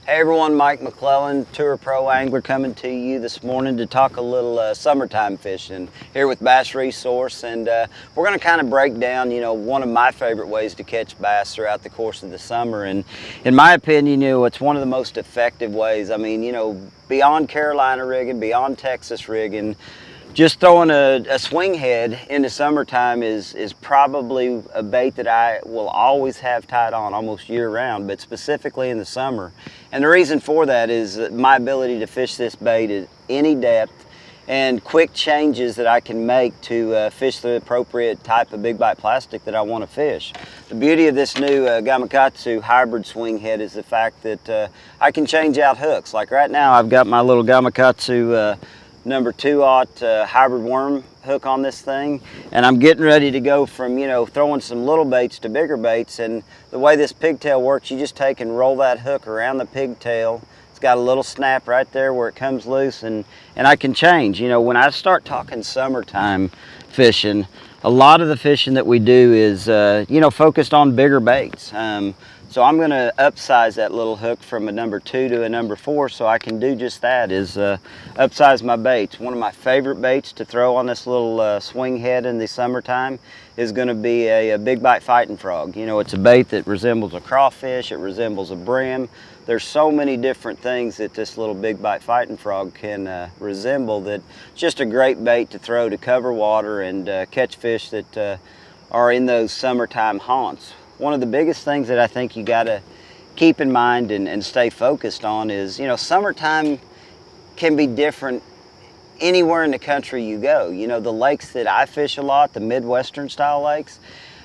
Hey everyone, Mike McClelland, Tour Pro Angler, coming to you this morning to talk a little summertime fishing here with BassResource, and we're going to kind of break down, one of my favorite ways to catch bass throughout the course of the summer. And in my opinion, it's one of the most effective ways. I mean, beyond Carolina rigging, beyond Texas rigging, just throwing a swing head in the summertime is probably a bait that I will always have tied on almost year round, but specifically in the summer. And the reason for that is my ability to fish this bait at any depth and quick changes that I can make to fish the appropriate type of big bite plastic that I want to fish. The beauty of this new Gamakatsu hybrid swing head is the fact that I can change out hooks. Like right now I've got my little Gamakatsu number 2/0 hybrid worm hook on this thing, and I'm getting ready to go from throwing some little baits to bigger baits. And the way this pigtail works, you just take and roll that hook around the pigtail. It's got a little snap right there where it comes loose, and I can change. When I start talking summertime fishing, a lot of the fishing that we do is focused on bigger baits. So I'm going to upsize that little hook from a number 2 to a number 4, so I can do just that, is upsize my baits. One of my favorite baits to throw on this little swing head in the summertime is going to be a big bite fighting frog. It's a bait that resembles a crawfish, it resembles a brim. There's so many different things that this little big bite fighting frog can resemble, that it's just a great bait to throw to cover water and catch fish that are in those summertime haunts. One of the biggest things that I think you got to keep in mind and stay focused on is, summertime can be different anywhere in the country you go. The lakes that I fish a lot, the Midwestern style lakes,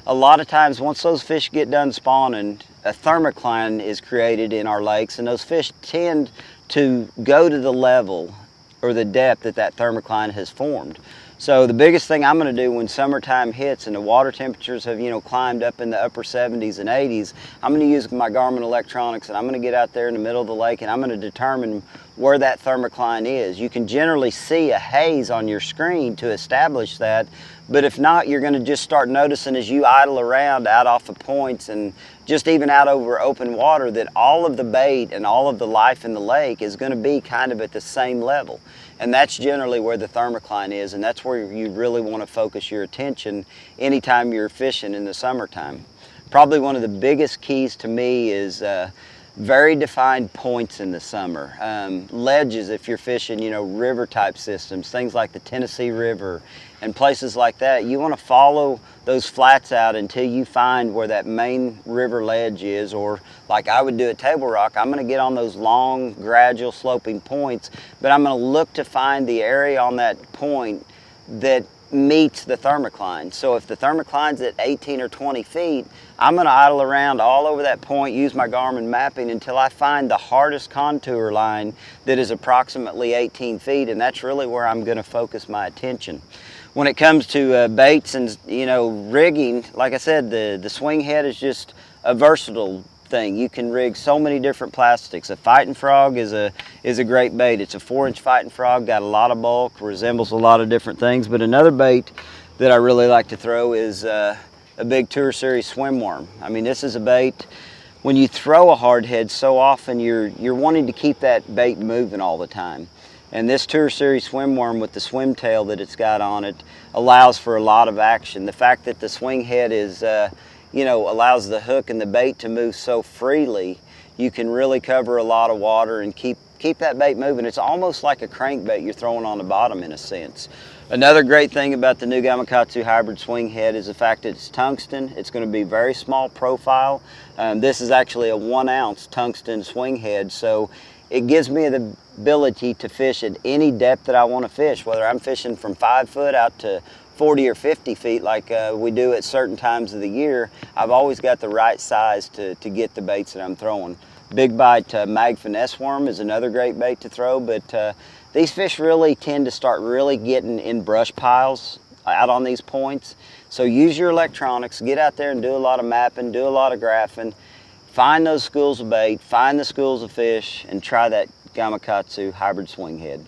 a lot of times once those fish get done spawning, a thermocline is created in our lakes, and those fish tend to go to the level or the depth that that thermocline has formed. So the biggest thing I'm going to do when summertime hits and the water temperatures have climbed up in the upper 70s and 80s, I'm going to use my Garmin electronics, and I'm going to get out there in the middle of the lake, and I'm going to determine where that thermocline is. You can generally see a haze on your screen to establish that, but if not, you're going to just start noticing as you idle around out off of points and just even out over open water that all of the bait and all of the life in the lake is going to be kind of at the same level. And that's generally where the thermocline is, and that's where you really want to focus your attention anytime you're fishing in the summertime. Probably one of the biggest keys to me is very defined points in the summer. Ledges, if you're fishing, river type systems, things like the Tennessee River and places like that, you want to follow those flats out until you find where that main river ledge is, or like I would do at Table Rock, I'm going to get on those long, gradual sloping points, but I'm going to look to find the area on that point that meets the thermocline. So if the thermocline's at 18 or 20 feet, I'm going to idle around all over that point, use my Garmin mapping until I find the hardest contour line that is approximately 18 feet, and that's really where I'm going to focus my attention. When it comes to baits and rigging, like I said, the swing head is just a versatile thing. You can rig so many different plastics. A fighting frog is a great bait. It's a 4-inch fighting frog, got a lot of bulk, resembles a lot of different things. But another bait that I really like to throw is a big Tour Series swim worm. I mean, this is a bait, when you throw a hard head, so often you're wanting to keep that bait moving all the time. And this Tour Series swim worm, with the swim tail that it's got on it, allows for a lot of action. The fact that the swing head is allows the hook and the bait to move so freely, you can really cover a lot of water and keep that bait moving. It's almost like a crankbait you're throwing on the bottom in a sense. Another great thing about the new Gamakatsu hybrid swing head is the fact that it's tungsten. It's going to be very small profile. This is actually a 1-ounce tungsten swing head, so it gives me the ability to fish at any depth that I want to fish, whether I'm fishing from 5 foot out to 40 or 50 feet like we do at certain times of the year. I've always got the right size to get the baits that I'm throwing. Big bite mag finesse worm is another great bait to throw, but these fish really tend to start really getting in brush piles out on these points. So use your electronics, get out there and do a lot of mapping, do a lot of graphing, find those schools of bait, find the schools of fish, and try that Gamakatsu hybrid swing head.